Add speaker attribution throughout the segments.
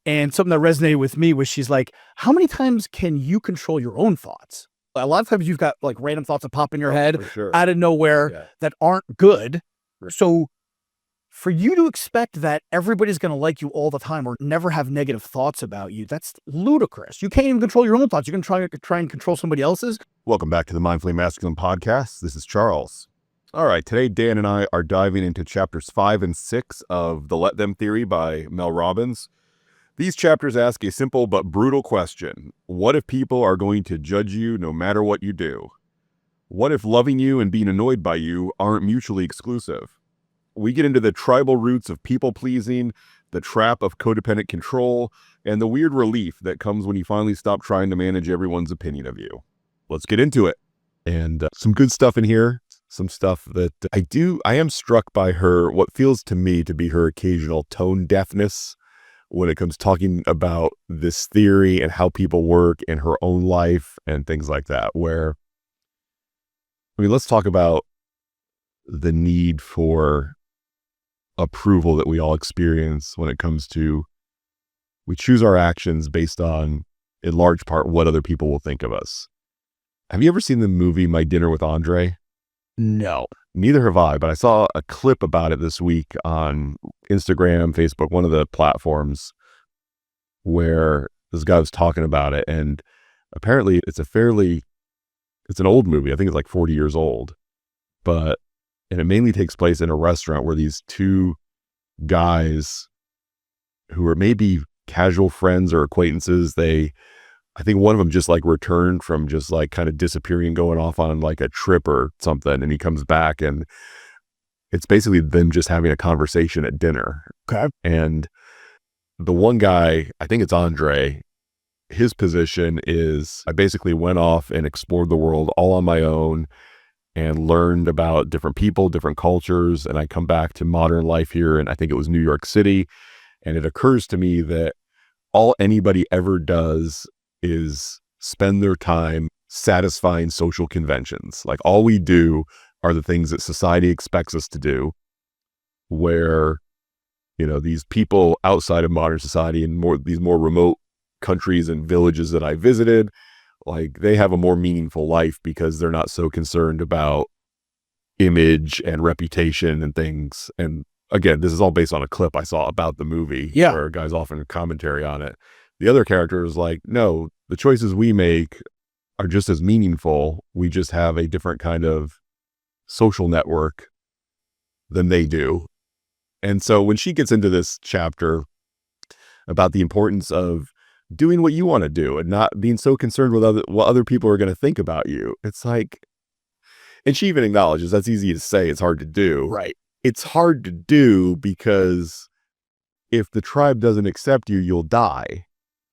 Speaker 1: And something that resonated with me was she's like, how many times can you control your own thoughts? A lot of times you've got like random thoughts that pop in your head out of nowhere that aren't good. So for you to expect that everybody's going to like you all the time or never have negative thoughts about you, that's ludicrous. You can't even control your own thoughts. You can try and control somebody else's.
Speaker 2: Welcome back to the Mindfully Masculine podcast. This is Charles. All right, today Dan and I are diving into chapters 5 and 6 of The Let Them Theory by Mel Robbins. These chapters ask a simple but brutal question. What if people are going to judge you no matter what you do? What if loving you and being annoyed by you aren't mutually exclusive? We get into the tribal roots of people-pleasing, the trap of codependent control, and the weird relief that comes when you finally stop trying to manage everyone's opinion of you. Let's get into it. And some good stuff in here. Some stuff that I am struck by her, what feels to me to be her occasional tone deafness when it comes talking about this theory and how people work in her own life and things like that, let's talk about the need for approval that we all experience when it comes to, we choose our actions based on, in large part, what other people will think of us. Have you ever seen the movie My Dinner with Andre?
Speaker 1: No.
Speaker 2: Neither have I, but I saw a clip about it this week on Instagram, Facebook, one of the platforms, where this guy was talking about it. And apparently it's an old movie. I think it's like 40 years old, and it mainly takes place in a restaurant where these two guys who are maybe casual friends or acquaintances, I think one of them just like returned from just like kind of disappearing, going off on like a trip or something. And he comes back and it's basically them just having a conversation at dinner.
Speaker 1: Okay.
Speaker 2: And the one guy, I think it's Andre, his position is, I basically went off and explored the world all on my own and learned about different people, different cultures. And I come back to modern life here. And I think it was New York City. And it occurs to me that all anybody ever does is spend their time satisfying social conventions. Like all we do are the things that society expects us to do, where, these people outside of modern society and these more remote countries and villages that I visited, like they have a more meaningful life because they're not so concerned about image and reputation and things. And again, this is all based on a clip I saw about the movie where a guy's offering a commentary on it. The other character is like, no, the choices we make are just as meaningful. We just have a different kind of social network than they do. And so when she gets into this chapter about the importance of doing what you want to do and not being so concerned with what other people are going to think about you, it's like, and she even acknowledges that's easy to say, it's hard to do.
Speaker 1: Right.
Speaker 2: It's hard to do because if the tribe doesn't accept you, you'll die.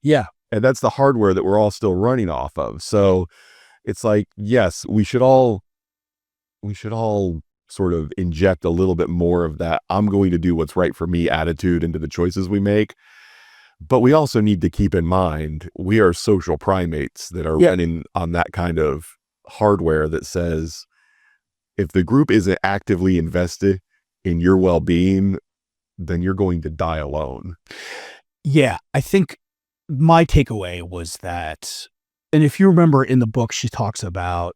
Speaker 1: Yeah.
Speaker 2: And that's the hardware that we're all still running off of. So it's like, yes, we should all sort of inject a little bit more of that I'm going to do what's right for me attitude into the choices we make. But we also need to keep in mind, we are social primates that are running on that kind of hardware that says, if the group isn't actively invested in your well-being, then you're going to die alone.
Speaker 1: Yeah, I think my takeaway was that, and if you remember in the book, she talks about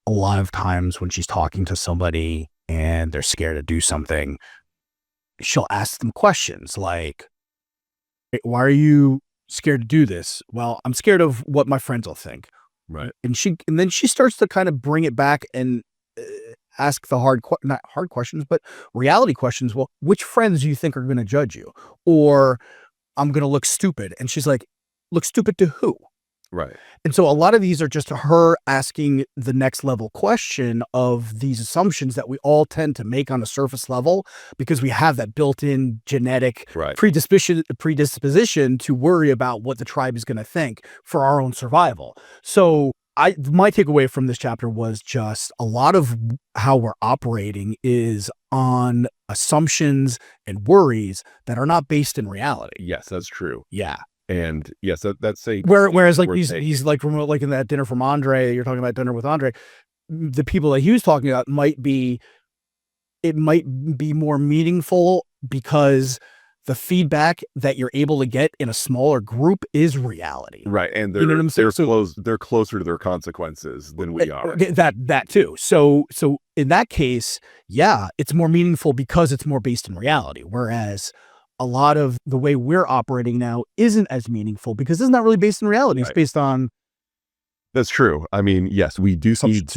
Speaker 1: a lot of times when she's talking to somebody and they're scared to do something, she'll ask them questions like, why are you scared to do this? Well, I'm scared of what my friends will think.
Speaker 2: Right.
Speaker 1: And then she starts to kind of bring it back and ask the not hard questions, but reality questions. Well, which friends do you think are going to judge you? Or I'm going to look stupid. And she's like, look stupid to who?
Speaker 2: Right.
Speaker 1: And so a lot of these are just her asking the next level question of these assumptions that we all tend to make on a surface level because we have that built-in genetic predisposition to worry about what the tribe is going to think for our own survival. So my takeaway from this chapter was just a lot of how we're operating is on assumptions and worries that are not based in reality.
Speaker 2: Yes, that's true.
Speaker 1: Yeah.
Speaker 2: And yes, that's a
Speaker 1: whereas like he's like from like in that dinner from Andre, you're talking about dinner with Andre, the people that he was talking about might be more meaningful because the feedback that you're able to get in a smaller group is reality.
Speaker 2: Right. And
Speaker 1: You know what I'm saying?
Speaker 2: they're closer to their consequences than we are.
Speaker 1: That too. So in that case, yeah, it's more meaningful because it's more based in reality. Whereas a lot of the way we're operating now isn't as meaningful because it's not really based in reality. It's
Speaker 2: Right.
Speaker 1: based on.
Speaker 2: That's true. I mean, yes, we do need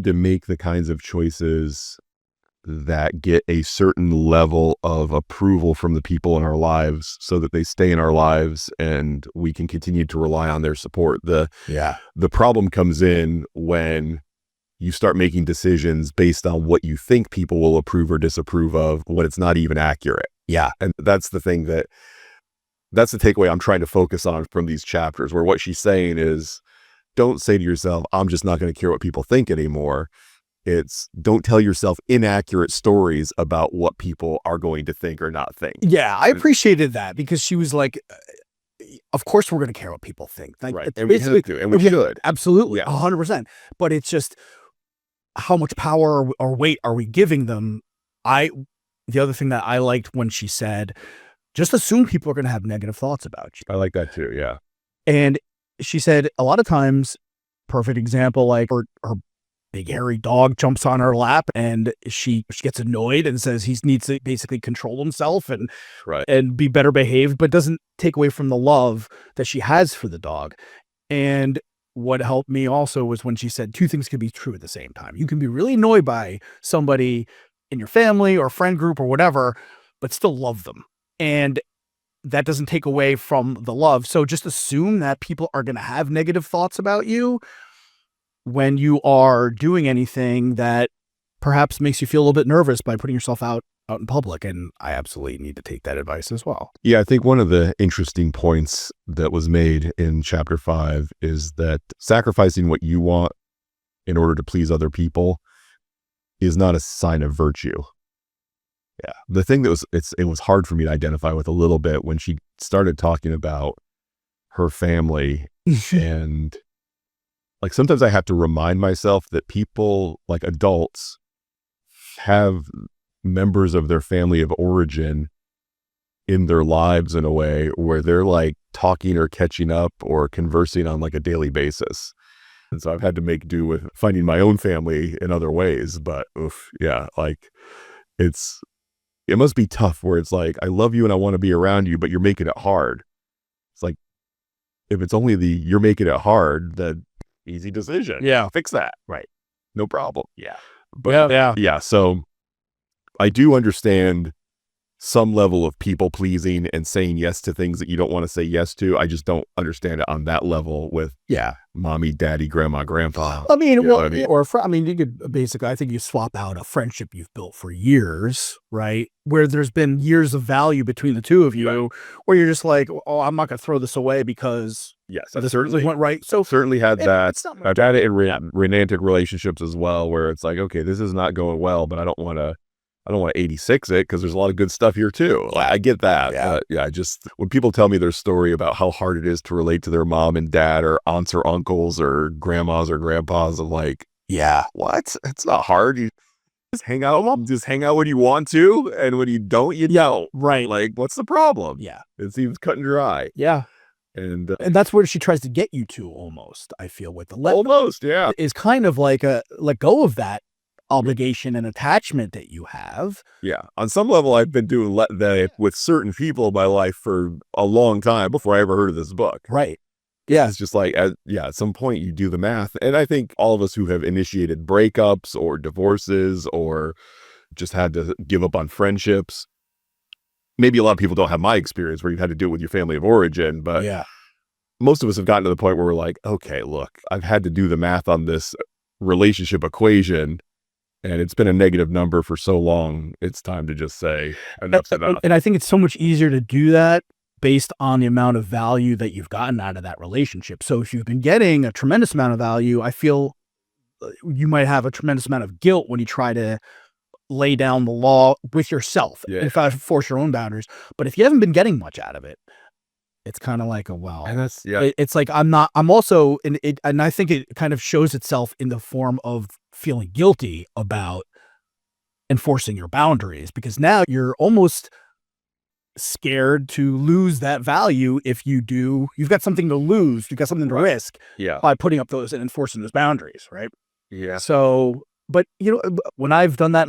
Speaker 2: to make the kinds of choices that get a certain level of approval from the people in our lives so that they stay in our lives and we can continue to rely on their support. The problem comes in when you start making decisions based on what you think people will approve or disapprove of when it's not even accurate.
Speaker 1: Yeah.
Speaker 2: And that's the takeaway I'm trying to focus on from these chapters, where what she's saying is, don't say to yourself, I'm just not going to care what people think anymore. It's don't tell yourself inaccurate stories about what people are going to think or not think.
Speaker 1: Yeah, I appreciated that because she was like, of course we're going to care what people think. Like,
Speaker 2: right. And we have to, and we should.
Speaker 1: Absolutely,
Speaker 2: Yeah.
Speaker 1: 100%. But it's just, how much power or weight are we giving them? The other thing that I liked when she said, just assume people are going to have negative thoughts about you.
Speaker 2: I like that too, yeah.
Speaker 1: And she said a lot of times, perfect example, like her big hairy dog jumps on her lap and she gets annoyed and says he needs to basically control himself and
Speaker 2: Right.
Speaker 1: and be better behaved, but doesn't take away from the love that she has for the dog. And what helped me also was when she said two things can be true at the same time. You can be really annoyed by somebody in your family or friend group or whatever, but still love them. And that doesn't take away from the love. So just assume that people are going to have negative thoughts about you when you are doing anything that perhaps makes you feel a little bit nervous by putting yourself out in public. And I absolutely need to take that advice as well.
Speaker 2: Yeah, I think one of the interesting points that was made in chapter 5 is that sacrificing what you want in order to please other people is not a sign of virtue. Yeah. The thing that it was hard for me to identify with a little bit when she started talking about her family and like sometimes I have to remind myself that people, like adults, have members of their family of origin in their lives in a way where they're like talking or catching up or conversing on like a daily basis. And so I've had to make do with finding my own family in other ways. But yeah, like it must be tough where it's like, I love you and I want to be around you, but you're making it hard. It's like, if it's only you're making it hard, then easy decision.
Speaker 1: Yeah.
Speaker 2: Fix that.
Speaker 1: Right.
Speaker 2: No problem.
Speaker 1: Yeah.
Speaker 2: But yeah. So I do understand some level of people pleasing and saying yes to things that you don't want to say yes to. I just don't understand it on that level with mommy, daddy, grandma, grandpa.
Speaker 1: I mean,
Speaker 2: you
Speaker 1: you could basically, I think you swap out a friendship you've built for years, right? Where there's been years of value between the two of you, where you're just like, oh, I'm not going to throw this away because this certainly went right. So
Speaker 2: certainly had that. I've had it in romantic relationships as well, where it's like, okay, this is not going well, but I don't want to 86 it because there's a lot of good stuff here too. I get that. I just, when people tell me their story about how hard it is to relate to their mom and dad or aunts or uncles or grandmas or grandpas, I'm like, what? It's not hard. You just hang out with them. Just hang out when you want to. And when you don't, you don't.
Speaker 1: Right.
Speaker 2: Like, what's the problem?
Speaker 1: Yeah.
Speaker 2: It seems cut and dry.
Speaker 1: Yeah.
Speaker 2: And
Speaker 1: that's where she tries to get you to almost, I feel, with the
Speaker 2: almost, yeah.
Speaker 1: Is kind of like a let go of that obligation and attachment that you have.
Speaker 2: Yeah. On some level, I've been doing that with certain people in my life for a long time before I ever heard of this book.
Speaker 1: Right. Yeah.
Speaker 2: It's just like, at some point you do the math. And I think all of us who have initiated breakups or divorces or just had to give up on friendships, maybe a lot of people don't have my experience where you've had to do it with your family of origin, but most of us have gotten to the point where we're like, okay, look, I've had to do the math on this relationship equation. And it's been a negative number for so long, it's time to just say enough's enough.
Speaker 1: And I think it's so much easier to do that based on the amount of value that you've gotten out of that relationship. So if you've been getting a tremendous amount of value, I feel you might have a tremendous amount of guilt when you try to lay down the law with yourself and force your own boundaries. But if you haven't been getting much out of it, it's kind of like,
Speaker 2: and that's,
Speaker 1: it's like, I'm also, and I think it kind of shows itself in the form of feeling guilty about enforcing your boundaries, because now you're almost scared to lose that value. If you do, you've got something to lose, you've got something to risk
Speaker 2: Yeah.
Speaker 1: by putting up those and enforcing those boundaries, right?
Speaker 2: Yeah.
Speaker 1: So, but when I've done that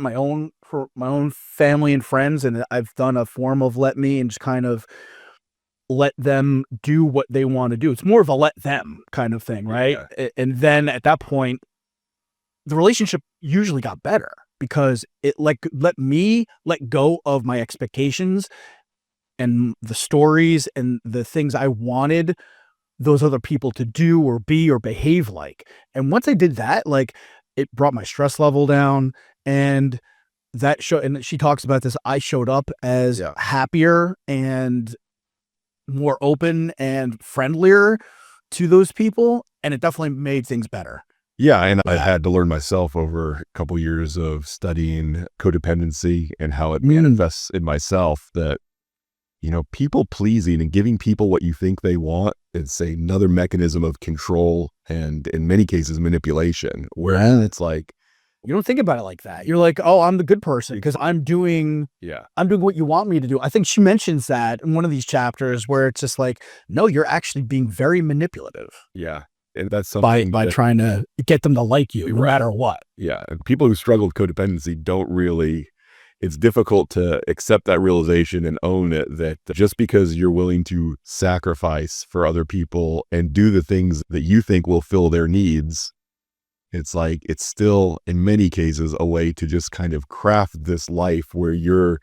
Speaker 1: for my own family and friends, and I've done a form of let me and just kind of let them do what they want to do. It's more of a let them kind of thing, right?
Speaker 2: Yeah.
Speaker 1: And then at that point, the relationship usually got better because it let me let go of my expectations and the stories and the things I wanted those other people to do or be or behave like. And once I did that, like, it brought my stress level down, and and she talks about this. I showed up as happier and more open and friendlier to those people. And it definitely made things better.
Speaker 2: Yeah, and I had to learn myself over a couple years of studying codependency and how it manifests in myself that, people pleasing and giving people what you think they want is another mechanism of control and in many cases manipulation, where it's like,
Speaker 1: you don't think about it like that. You're like, oh, I'm the good person because I'm doing what you want me to do. I think she mentions that in one of these chapters where it's just like, no, you're actually being very manipulative.
Speaker 2: Yeah. And that's something
Speaker 1: by trying to get them to like you no matter what.
Speaker 2: Yeah. And people who struggle with codependency it's difficult to accept that realization and own it, that just because you're willing to sacrifice for other people and do the things that you think will fill their needs, it's like, it's still in many cases a way to just kind of craft this life where you're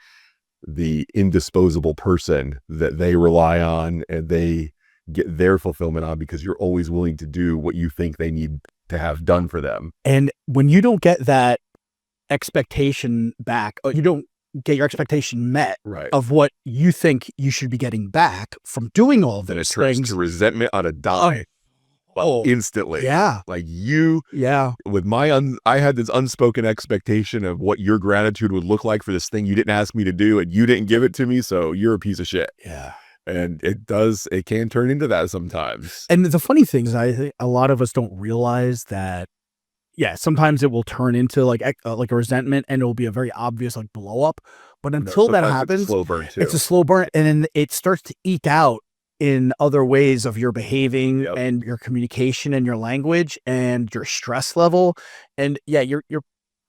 Speaker 2: the indisposable person that they rely on and they get their fulfillment on because you're always willing to do what you think they need to have done for them.
Speaker 1: And when you don't get that expectation back, or you don't get your expectation met of what you think you should be getting back from doing all of those things,
Speaker 2: it turns to resentment on a dime. Instantly.
Speaker 1: Yeah.
Speaker 2: Like with I had this unspoken expectation of what your gratitude would look like for this thing you didn't ask me to do, and you didn't give it to me, so you're a piece of shit.
Speaker 1: Yeah.
Speaker 2: And it can turn into that sometimes.
Speaker 1: And the funny thing is, I think a lot of us don't realize that, sometimes it will turn into like a resentment, and it will be a very obvious like blow up. But until that happens,
Speaker 2: it's a slow burn too.
Speaker 1: It's a slow burn, and then it starts to eke out in other ways of your behaving and your communication and your language and your stress level. And you're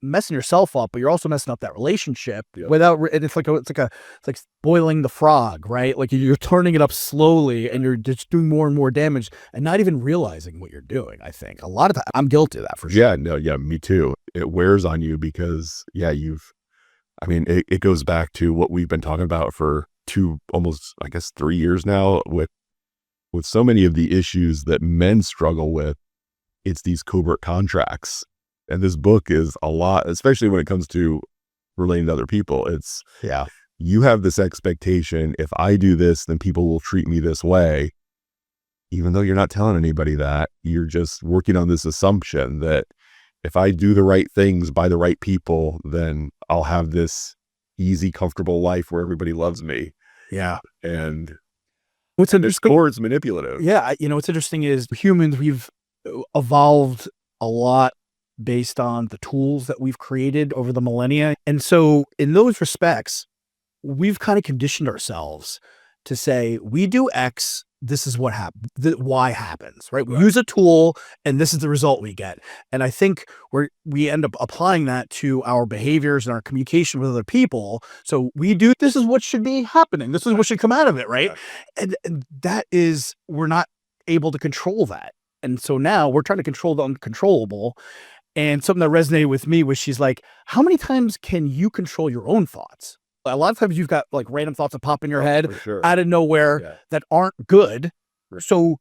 Speaker 1: messing yourself up, but you're also messing up that relationship and it's like boiling the frog, right? Like you're turning it up slowly and you're just doing more and more damage and not even realizing what you're doing. I think a lot of time I'm guilty of that for sure.
Speaker 2: Me too. It wears on you because it goes back to what we've been talking about for almost 3 years now with so many of the issues that men struggle with. It's these covert contracts. And this book is a lot, especially when it comes to relating to other people. It's you have this expectation, if I do this, then people will treat me this way. Even though you're not telling anybody that, you're just working on this assumption that if I do the right things by the right people, then I'll have this easy, comfortable life where everybody loves me.
Speaker 1: Yeah.
Speaker 2: And
Speaker 1: what's interesting,
Speaker 2: or it's manipulative.
Speaker 1: Yeah. What's interesting is humans, we've evolved a lot based on the tools that we've created over the millennia. And so in those respects, we've kind of conditioned ourselves to say, we do X, this is what happens, Y happens, right? We use a tool and this is the result we get. And I think we end up applying that to our behaviors and our communication with other people. So this is what should be happening. This is what should come out of it, right? And that is, we're not able to control that. And so now we're trying to control the uncontrollable. And something that resonated with me was, she's like, how many times can you control your own thoughts? A lot of times you've got like random thoughts that pop in your head out of nowhere that aren't good. So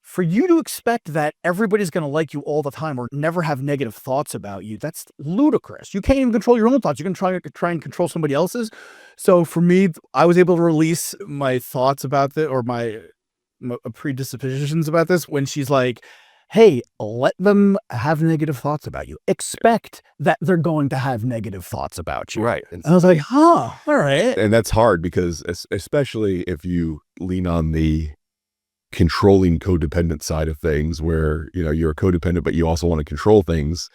Speaker 1: for you to expect that everybody's going to like you all the time or never have negative thoughts about you, that's ludicrous. You can't even control your own thoughts. You can try and control somebody else's. So for me, I was able to release my thoughts about this, or my predispositions about this, when she's like, hey, let them have negative thoughts about you. Expect that they're going to have negative thoughts about you.
Speaker 2: Right.
Speaker 1: And I was like, all right.
Speaker 2: And that's hard because especially if you lean on the controlling codependent side of things, where, you're a codependent, but you also want to control things.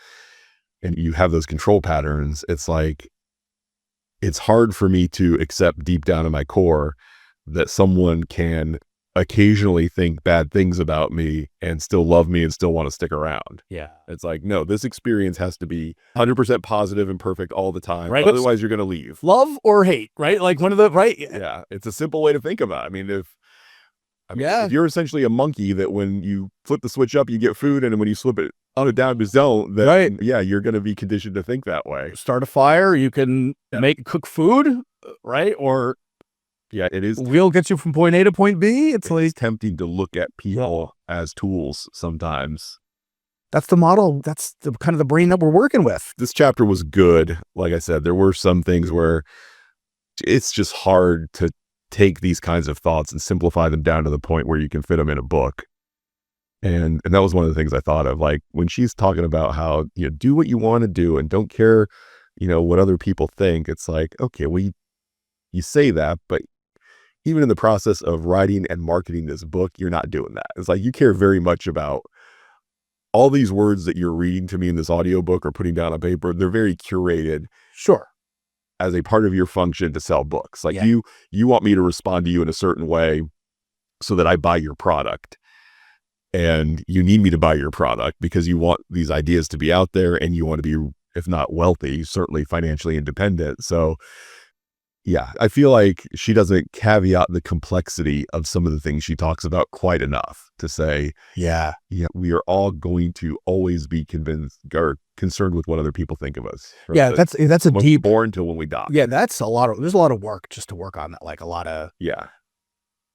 Speaker 2: and you have those control patterns, it's like, it's hard for me to accept deep down in my core that someone can occasionally think bad things about me and still love me and still want to stick around.
Speaker 1: Yeah.
Speaker 2: It's like, no, this experience has to be 100% positive and perfect all the time.
Speaker 1: Right.
Speaker 2: Otherwise, you're going to leave.
Speaker 1: Love or hate, right? Like one of the, right?
Speaker 2: Yeah. It's a simple way to think about it. I mean,
Speaker 1: Yeah.
Speaker 2: if you're essentially a monkey that when you flip the switch up, you get food, and when you flip it on it down, you don't, then
Speaker 1: Right.
Speaker 2: yeah, you're going to be conditioned to think that way.
Speaker 1: Start a fire, you can cook food, right? Or
Speaker 2: yeah, it is.
Speaker 1: Wheel gets you from point A to point B. It's like
Speaker 2: tempting to look at people as tools sometimes.
Speaker 1: That's the model. That's the kind of the brain that we're working with.
Speaker 2: This chapter was good. Like I said, there were some things where it's just hard to take these kinds of thoughts and simplify them down to the point where you can fit them in a book. And that was one of the things I thought of, like when she's talking about how, do what you want to do and don't care, what other people think. It's like, okay, well, you say that, but even in the process of writing and marketing this book, you're not doing that. It's like, you care very much about all these words that you're reading to me in this audiobook or putting down on paper. They're very curated.
Speaker 1: Sure.
Speaker 2: As a part of your function to sell books. Like you want me to respond to you in a certain way so that I buy your product, and you need me to buy your product because you want these ideas to be out there and you want to be, if not wealthy, certainly financially independent. So yeah, I feel like she doesn't caveat the complexity of some of the things she talks about quite enough to say, we are all going to always be convinced or concerned with what other people think of us.
Speaker 1: Yeah, that's a deep
Speaker 2: born till when we die.
Speaker 1: Yeah, there's a lot of work just to work on that. Like a lot of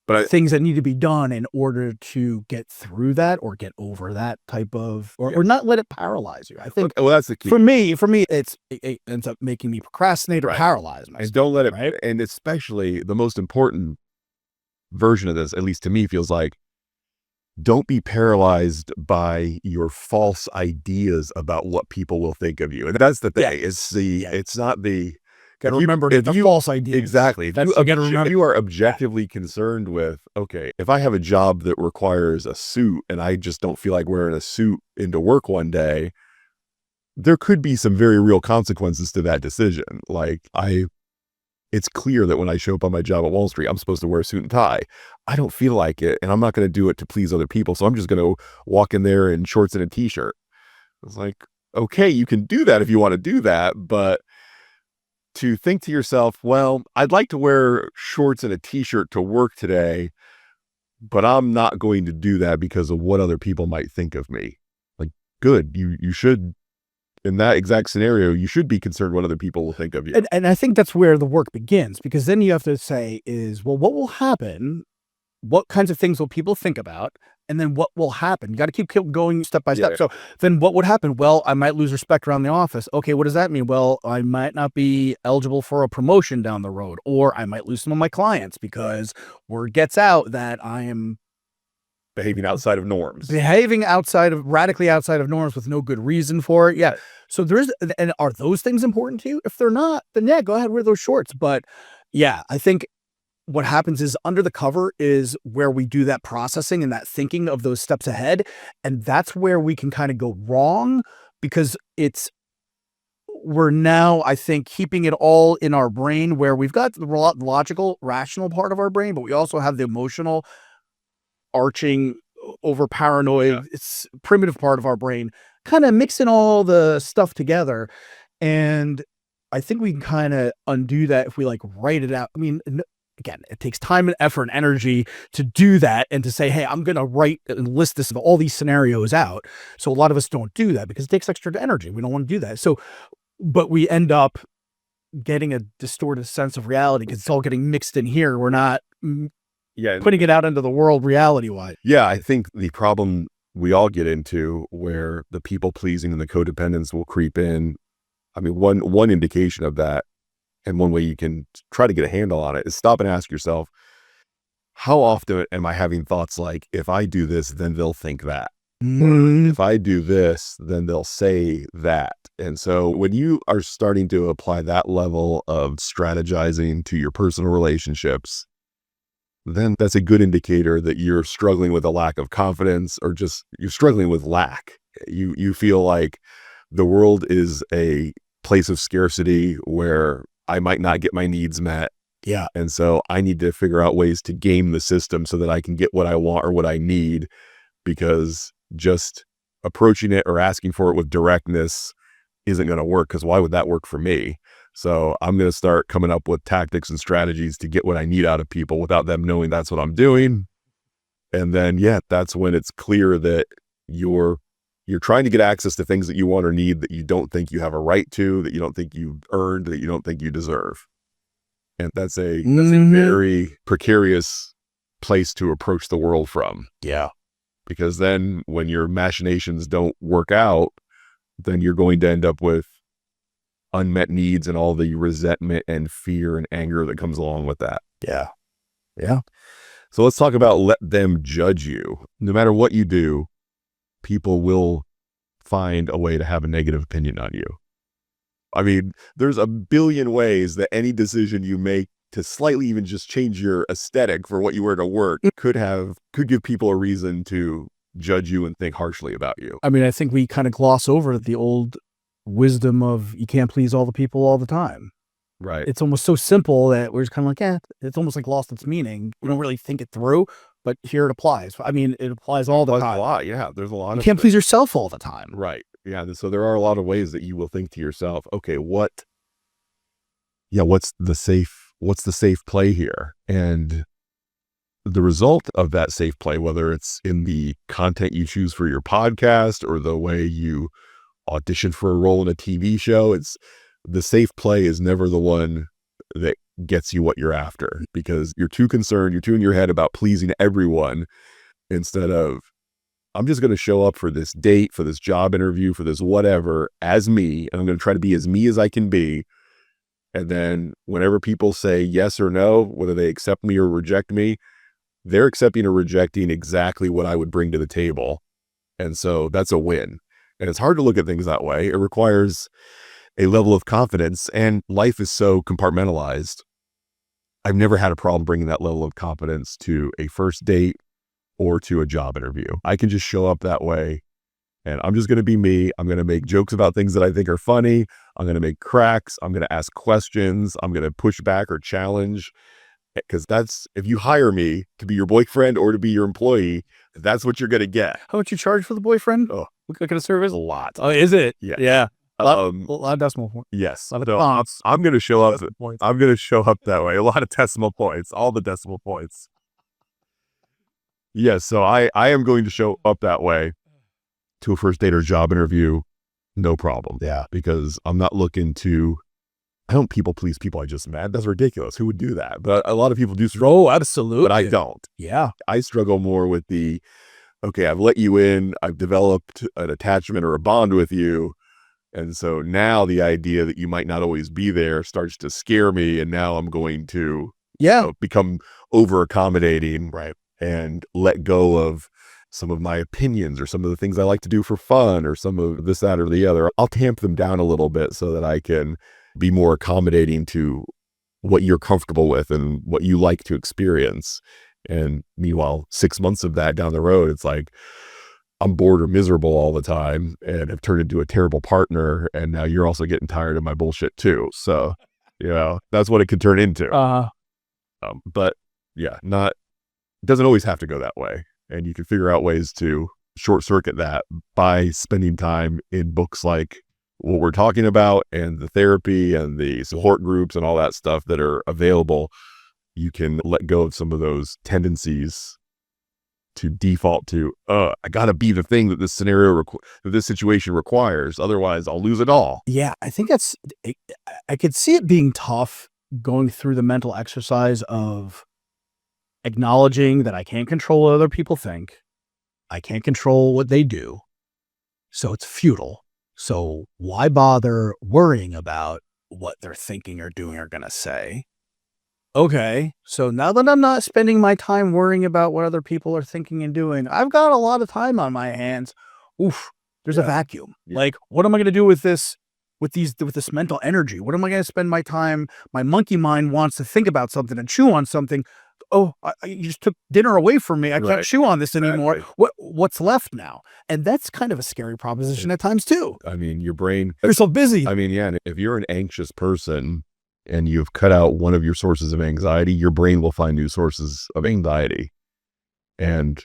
Speaker 2: but
Speaker 1: things that need to be done in order to get through that or get over that type of, or not let it paralyze you. I think.
Speaker 2: Well, that's the key.
Speaker 1: For me, it ends up making me procrastinate or paralyze myself.
Speaker 2: And don't let it, right? And especially the most important version of this, at least to me, feels like, don't be paralyzed by your false ideas about what people will think of you. And that's the thing. Yeah. It's not the,
Speaker 1: got to remember the false ideas.
Speaker 2: Exactly.
Speaker 1: You got to remember.
Speaker 2: If you are objectively concerned with, okay, if I have a job that requires a suit and I just don't feel like wearing a suit into work one day, there could be some very real consequences to that decision. Like it's clear that when I show up on my job at Wall Street, I'm supposed to wear a suit and tie. I don't feel like it, and I'm not going to do it to please other people. So I'm just going to walk in there in shorts and a t-shirt. It's like, okay, you can do that if you want to do that, but to think to yourself, well, I'd like to wear shorts and a t-shirt to work today, but I'm not going to do that because of what other people might think of me. Like, good. You should, in that exact scenario, you should be concerned what other people will think of you.
Speaker 1: And I think that's where the work begins, because then you have to say is, well, what will happen? What kinds of things will people think about? And then what will happen? You got to keep going step by step. So then what would happen? Well, I might lose respect around the office. Okay, what does that mean? Well, I might not be eligible for a promotion down the road, or I might lose some of my clients because word gets out that I am
Speaker 2: behaving outside of norms.
Speaker 1: Radically outside of norms with no good reason for it. Yeah. So and are those things important to you? If they're not, then go ahead, wear those shorts. But yeah, I think what happens is under the cover is where we do that processing and that thinking of those steps ahead. And that's where we can kind of go wrong, because we're now, I think, keeping it all in our brain, where we've got the logical, rational part of our brain, but we also have the emotional, arching, over paranoid, it's primitive part of our brain, kind of mixing all the stuff together. And I think we can kind of undo that if we write it out. I mean, again, it takes time and effort and energy to do that and to say, hey, I'm going to write and list all these scenarios out. So a lot of us don't do that because it takes extra energy. We don't want to do that. So, but we end up getting a distorted sense of reality because it's all getting mixed in here. We're not putting it out into the world reality-wise.
Speaker 2: Yeah, I think the problem we all get into where the people pleasing and the codependence will creep in. I mean, one indication of that, and one way you can try to get a handle on it, is stop and ask yourself, how often am I having thoughts like, if I do this, then they'll think that. If I do this, then they'll say that. And so when you are starting to apply that level of strategizing to your personal relationships, then that's a good indicator that you're struggling with a lack of confidence, or just you're struggling with lack. You feel like, the world is a place of scarcity where I might not get my needs met.
Speaker 1: Yeah.
Speaker 2: And so I need to figure out ways to game the system so that I can get what I want or what I need, because just approaching it or asking for it with directness isn't going to work, because why would that work for me? So I'm going to start coming up with tactics and strategies to get what I need out of people without them knowing that's what I'm doing. And then, yeah, that's when it's clear that you're trying to get access to things that you want or need that you don't think you have a right to, that you don't think you've earned, that you don't think you deserve. And that's a very precarious place to approach the world from.
Speaker 1: Yeah.
Speaker 2: Because then when your machinations don't work out, then you're going to end up with unmet needs and all the resentment and fear and anger that comes along with that.
Speaker 1: Yeah. Yeah.
Speaker 2: So let's talk about let them judge you. No matter what you do, people will find a way to have a negative opinion on you. I mean, there's a billion ways that any decision you make to slightly even just change your aesthetic for what you wear to work could give people a reason to judge you and think harshly about you.
Speaker 1: I mean, I think we kind of gloss over the old wisdom of you can't please all the people all the time.
Speaker 2: Right.
Speaker 1: It's almost so simple that we're just kind of like, it's almost like lost its meaning. We don't really think it through, but here it applies. I mean, it applies all the time.
Speaker 2: A lot. Yeah. There's a lot.
Speaker 1: You can't please yourself all the time.
Speaker 2: Right. Yeah. So there are a lot of ways that you will think to yourself, okay, what's the safe play here? And the result of that safe play, whether it's in the content you choose for your podcast or the way you audition for a role in a TV show, the safe play is never the one that gets you what you're after, because you're too concerned, you're too in your head about pleasing everyone, instead of, I'm just going to show up for this date, for this job interview, for this whatever, as me, and I'm going to try to be as me as I can be. And then whenever people say yes or no, whether they accept me or reject me, they're accepting or rejecting exactly what I would bring to the table. And so that's a win. And it's hard to look at things that way. It requires a level of confidence, and life is so compartmentalized. I've never had a problem bringing that level of confidence to a first date or to a job interview. I can just show up that way, and I'm just going to be me. I'm going to make jokes about things that I think are funny. I'm going to make cracks. I'm going to ask questions. I'm going to push back or challenge, because if you hire me to be your boyfriend or to be your employee, that's what you're going to get.
Speaker 1: How much you charge for the boyfriend?
Speaker 2: Oh,
Speaker 1: what kind of service?
Speaker 2: A lot.
Speaker 1: Oh, is it?
Speaker 2: Yeah.
Speaker 1: Yeah. A lot of decimal points.
Speaker 2: Yes.
Speaker 1: A lot of
Speaker 2: So
Speaker 1: fonts.
Speaker 2: I'm going to show up. I'm going to show up that way. A lot of decimal points, all the decimal points. Yes. So I am going to show up that way to a first date or job interview. No problem.
Speaker 1: Yeah.
Speaker 2: Because I'm not looking to, I don't people please people I just met. That's ridiculous. Who would do that? But a lot of people do.
Speaker 1: Oh, absolutely.
Speaker 2: But I don't.
Speaker 1: Yeah.
Speaker 2: I struggle more with okay, I've let you in. I've developed an attachment or a bond with you. And so now the idea that you might not always be there starts to scare me. And now I'm going to become over accommodating, right, and let go of some of my opinions or some of the things I like to do for fun or some of this, that, or the other. I'll tamp them down a little bit so that I can be more accommodating to what you're comfortable with and what you like to experience. And meanwhile, 6 months of that down the road, it's like, I'm bored or miserable all the time and have turned into a terrible partner. And now you're also getting tired of my bullshit too. So, that's what it could turn into. But yeah, it doesn't always have to go that way. And you can figure out ways to short circuit that by spending time in books like what we're talking about and the therapy and the support groups and all that stuff that are available. You can let go of some of those tendencies to default to, I got to be the thing that this scenario, that this situation requires. Otherwise, I'll lose it all.
Speaker 1: Yeah, I think I could see it being tough going through the mental exercise of acknowledging that I can't control what other people think. I can't control what they do. So it's futile. So why bother worrying about what they're thinking or doing or going to say? Okay, so now that I'm not spending my time worrying about what other people are thinking and doing, I've got a lot of time on my hands. Oof, there's a vacuum.
Speaker 2: Yeah.
Speaker 1: Like, what am I going to do with this mental energy? What am I going to spend my time? My monkey mind wants to think about something and chew on something. you just took dinner away from me. I can't
Speaker 2: Right.
Speaker 1: chew on this anymore.
Speaker 2: Exactly.
Speaker 1: What's left now? And that's kind of a scary proposition at times too.
Speaker 2: I mean, your brain,
Speaker 1: You're so busy.
Speaker 2: I mean, yeah, and if you're an anxious person and you've cut out one of your sources of anxiety, your brain will find new sources of anxiety. And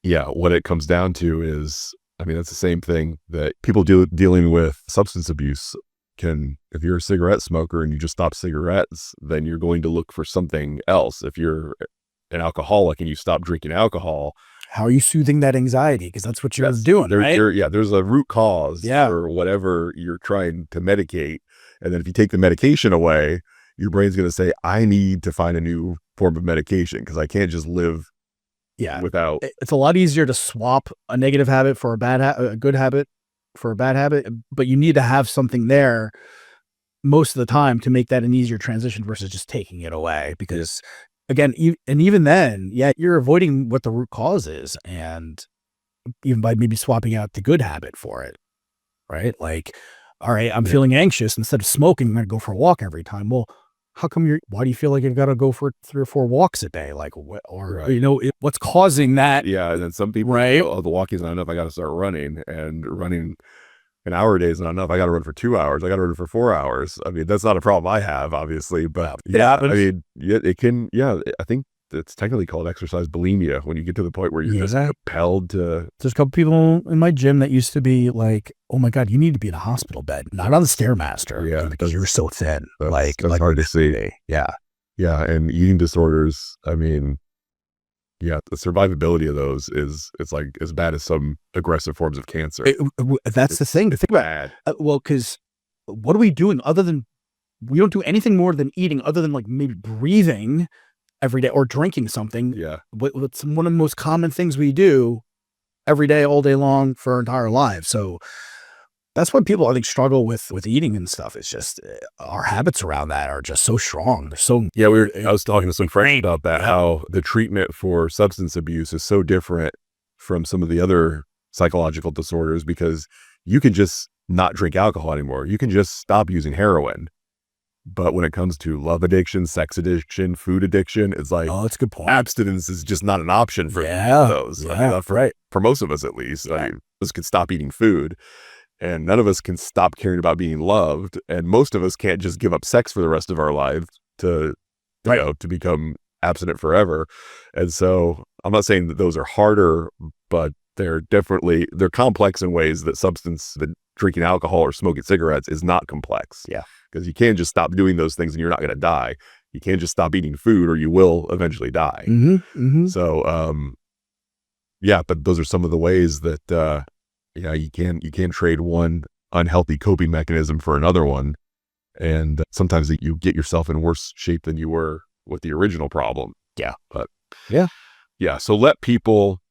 Speaker 2: yeah, what it comes down to is, I mean, that's the same thing that people dealing with substance abuse can. If you're a cigarette smoker and you just stop cigarettes, then you're going to look for something else. If you're an alcoholic and you stop drinking alcohol,
Speaker 1: how are you soothing that anxiety? Because that's what you're doing, right?
Speaker 2: There's a root cause for whatever you're trying to medicate. And then if you take the medication away, your brain's going to say, I need to find a new form of medication because I can't just live without.
Speaker 1: It's a lot easier to swap a negative habit for a good habit for a bad habit, but you need to have something there most of the time to make that an easier transition versus just taking it away. Because again, even then, you're avoiding what the root cause is, and even by maybe swapping out the good habit for it, right? Like, all right, I'm feeling anxious. Instead of smoking, I'm going to go for a walk every time. Well, why do you feel like you've got to go for 3 or 4 walks a day? Like, what's causing that?
Speaker 2: Yeah. And then some people, the walking's not enough. I got to start running, and running an hour a day is not enough. I got to run for 2 hours. I got to run for 4 hours. I mean, that's not a problem I have, obviously, but I mean, it can, I think it's technically called exercise bulimia when you get to the point where you're just compelled to.
Speaker 1: There's a couple people in my gym that used to be like, oh my God, you need to be in a hospital bed, not on the Stairmaster.
Speaker 2: Yeah.
Speaker 1: Because you're so thin.
Speaker 2: That's hard to see.
Speaker 1: Yeah.
Speaker 2: Yeah. And eating disorders, I mean, the survivability of those is, it's like as bad as some aggressive forms of cancer.
Speaker 1: That's the thing to think about. Well, because what are we doing other than, we don't do anything more than eating other than like maybe breathing every day or drinking something.
Speaker 2: Yeah.
Speaker 1: What's one of the most common things we do every day, all day long for our entire lives. So that's what people, I think, struggle with eating and stuff. It's just our habits around that are just so strong. They're so.
Speaker 2: Yeah. I was talking to some friends about that, how the treatment for substance abuse is so different from some of the other psychological disorders, because you can just not drink alcohol anymore. You can just stop using heroin. But when it comes to love addiction, sex addiction, food addiction, it's like,
Speaker 1: that's a good point.
Speaker 2: Abstinence is just not an option for those.
Speaker 1: Yeah,
Speaker 2: for most of us, at least. I mean, us can stop eating food, and none of us can stop caring about being loved. And most of us can't just give up sex for the rest of our lives to become abstinent forever. And so I'm not saying that those are harder, but they're complex in ways that drinking alcohol or smoking cigarettes is not complex.
Speaker 1: Yeah.
Speaker 2: Because you can't just stop doing those things and you're not going to die. You can't just stop eating food or you will eventually die.
Speaker 1: Mm-hmm, mm-hmm.
Speaker 2: So, but those are some of the ways that, you can trade one unhealthy coping mechanism for another one. And sometimes you get yourself in worse shape than you were with the original problem.
Speaker 1: Yeah.
Speaker 2: But so let people,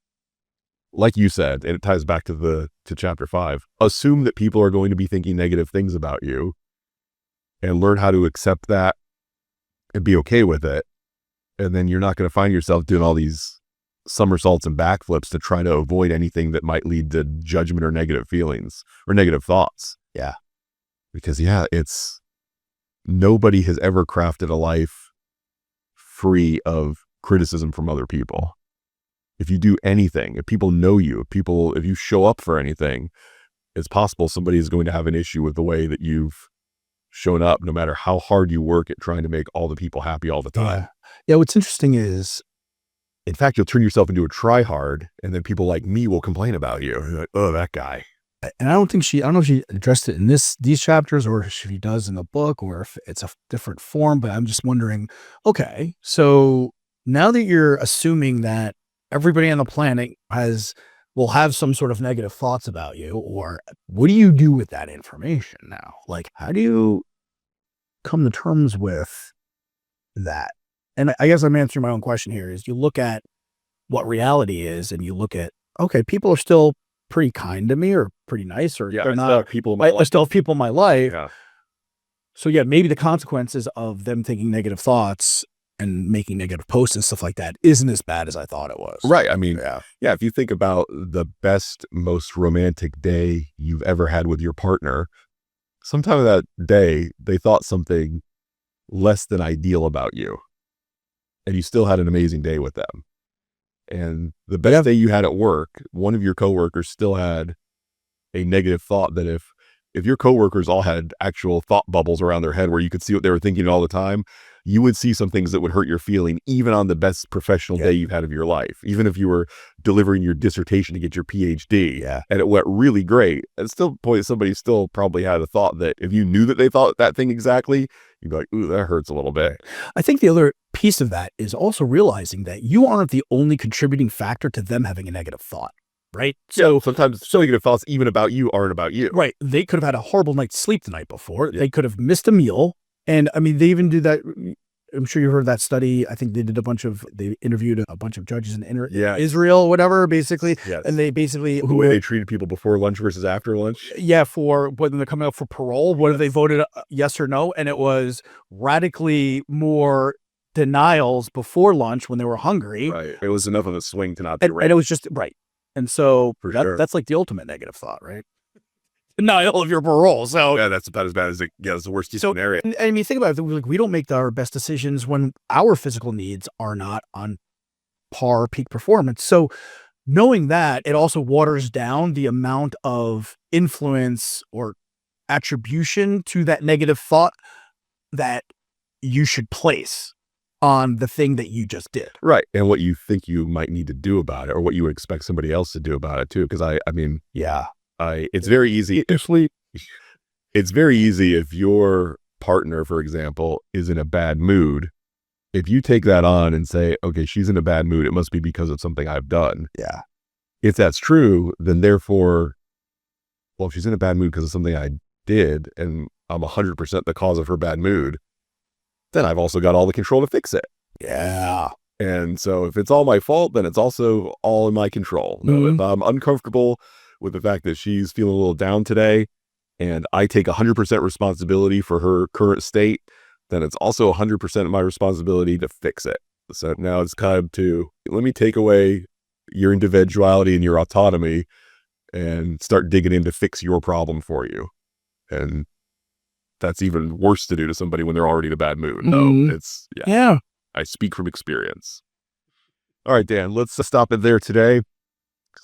Speaker 2: like you said, and it ties back to chapter 5, assume that people are going to be thinking negative things about you, and learn how to accept that and be okay with it. And then you're not going to find yourself doing all these somersaults and backflips to try to avoid anything that might lead to judgment or negative feelings or negative thoughts.
Speaker 1: Yeah.
Speaker 2: Because nobody has ever crafted a life free of criticism from other people. If you do anything, if people know you, if you show up for anything, it's possible somebody is going to have an issue with the way that you've shown up, no matter how hard you work at trying to make all the people happy all the time.
Speaker 1: Yeah. What's interesting is,
Speaker 2: in fact, you'll turn yourself into a try-hard, and then people like me will complain about you. You're like, oh, that guy.
Speaker 1: And I don't know if she addressed it in these chapters, or if she does in the book, or if it's a different form, but I'm just wondering, okay, so now that you're assuming that everybody on the planet will have some sort of negative thoughts about you, or what do you do with that information now? Like, how do you come to terms with that? And I guess I'm answering my own question here, is you look at what reality is, and you look at, okay, people are still pretty kind to me, or pretty nice, or they're not
Speaker 2: people in my life.
Speaker 1: I still have people in my life.
Speaker 2: Yeah.
Speaker 1: So maybe the consequences of them thinking negative thoughts and making negative posts and stuff like that isn't as bad as I thought it was.
Speaker 2: Right. I mean, if you think about the best, most romantic day you've ever had with your partner, sometime of that day, they thought something less than ideal about you. and you still had an amazing day with them. And the best day you had at work, one of your coworkers still had a negative thought that if your coworkers all had actual thought bubbles around their head where you could see what they were thinking all the time, you would see some things that would hurt your feeling, even on the best professional day you've had of your life. Even if you were delivering your dissertation to get your PhD and it went really great, at still point, somebody still probably had a thought that if you knew that they thought that thing exactly, you'd be like, ooh, that hurts a little bit.
Speaker 1: I think the other piece of that is also realizing that you aren't the only contributing factor to them having a negative thought. Right.
Speaker 2: So sometimes negative thoughts, even about you, aren't about you.
Speaker 1: Right. They could have had a horrible night's sleep the night before. They could have missed a meal. And I mean, they even do that. I'm sure you heard that study. I think they interviewed a bunch of judges in Israel, whatever, basically.
Speaker 2: Yes.
Speaker 1: And they basically.
Speaker 2: The way they treated people before lunch versus after lunch.
Speaker 1: Yeah. For when they're coming out for parole, whether they voted yes or no. And it was radically more denials before lunch when they were hungry.
Speaker 2: Right. It was enough of a swing to not be
Speaker 1: right. And it was just right. And so that's like the ultimate negative thought, right? Denial of your parole. So
Speaker 2: yeah, that's about as bad as it gets. The worst case scenario.
Speaker 1: And I mean, think about it. Like, we don't make our best decisions when our physical needs are not on par peak performance. So knowing that, it also waters down the amount of influence or attribution to that negative thought that you should place on the thing that you just did.
Speaker 2: Right. And what you think you might need to do about it, or what you would expect somebody else to do about it too. Because I mean, it's very easy. It's very easy if your partner, for example, is in a bad mood. If you take that on and say, okay, she's in a bad mood, it must be because of something I've done.
Speaker 1: Yeah.
Speaker 2: If that's true, then therefore, well, if she's in a bad mood because of something I did, and I'm 100% the cause of her bad mood, then I've also got all the control to fix it.
Speaker 1: Yeah.
Speaker 2: And so if it's all my fault, then it's also all in my control.
Speaker 1: Mm-hmm.
Speaker 2: If I'm uncomfortable with the fact that she's feeling a little down today, and I take 100% responsibility for her current state, then it's also 100% my responsibility to fix it. So now it's time to, let me take away your individuality and your autonomy and start digging in to fix your problem for you. And that's even worse to do to somebody when they're already in a bad mood.
Speaker 1: Mm-hmm.
Speaker 2: No, it's, I speak from experience. All right, Dan, let's stop it there today.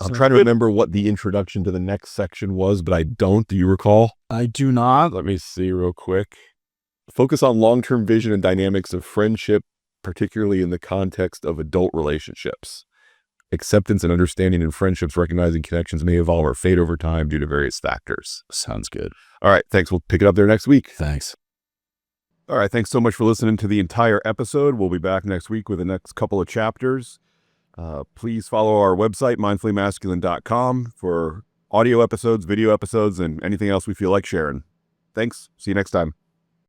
Speaker 2: I'm trying to remember what the introduction to the next section was, but I don't. Do you recall?
Speaker 1: I do not.
Speaker 2: Let me see real quick. Focus on long-term vision and dynamics of friendship, particularly in the context of adult relationships. Acceptance and understanding in friendships, recognizing connections may evolve or fade over time due to various factors.
Speaker 1: Sounds good.
Speaker 2: All right, thanks. We'll pick it up there next week.
Speaker 1: Thanks.
Speaker 2: All right, thanks so much for listening to the entire episode. We'll be back next week with the next couple of chapters. Please follow our website, mindfullymasculine.com, for audio episodes, video episodes, and anything else we feel like sharing. Thanks. See you next time.